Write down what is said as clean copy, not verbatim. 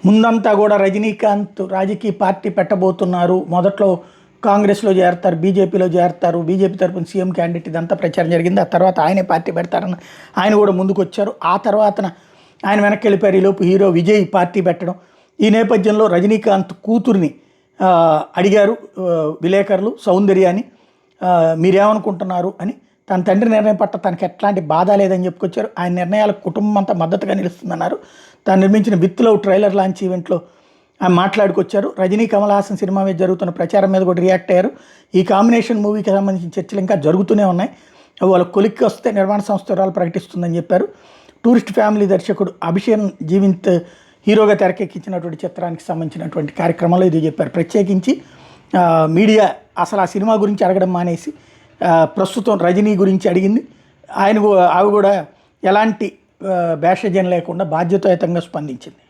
ముందంతా కూడా రజనీకాంత్ రాజకీయ పార్టీ పెట్టబోతున్నారు, మొదట్లో కాంగ్రెస్లో చేరతారు, బీజేపీలో చేరతారు, బీజేపీ తరపున సీఎం క్యాండిడేట్ ఇదంతా ప్రచారం జరిగింది. ఆ తర్వాత ఆయనే పార్టీ పెడతారని ఆయన కూడా ముందుకు వచ్చారు. ఆ తర్వాత ఆయన వెనక్కి వెళ్ళిపోయారు. ఈలోపు హీరో విజయ్ పార్టీ పెట్టడం. ఈ నేపథ్యంలో రజనీకాంత్ కూతుర్ని అడిగారు విలేకరులు, సౌందర్యాన్ని, మీరేమనుకుంటున్నారు అని. తన తండ్రి నిర్ణయం పట్ల తనకి ఎట్లాంటి బాధ లేదని చెప్పుకొచ్చారు. ఆయన నిర్ణయాలకు కుటుంబం అంతా మద్దతుగా నిలుస్తుందన్నారు. తాను నిర్మించిన విత్ లవ్ ట్రైలర్ లాంచ్ ఈవెంట్లో ఆయన మాట్లాడుకొచ్చారు. రజనీ కమల్ హాసన్ సినిమా మీద జరుగుతున్న ప్రచారం మీద కూడా రియాక్ట్ అయ్యారు. ఈ కాంబినేషన్ మూవీకి సంబంధించిన చర్చలు ఇంకా జరుగుతూనే ఉన్నాయి. వాళ్ళ కొలిక్కి వస్తే నిర్మాణ సంస్థ వివరాలు ప్రకటిస్తుందని చెప్పారు. టూరిస్ట్ ఫ్యామిలీ దర్శకుడు అభిషేక్ జీవింత్ హీరోగా తెరకెక్కించినటువంటి చిత్రానికి సంబంధించినటువంటి కార్యక్రమంలో ఇది చెప్పారు. ప్రత్యేకించి మీడియా అసలు ఆ సినిమా గురించి అడగడం మానేసి ప్రస్తుతం రజనీ గురించి అడిగింది. ఆమె కూడా ఎలాంటి భేషజం లేకుండా బాధ్యతాయుతంగా స్పందించింది.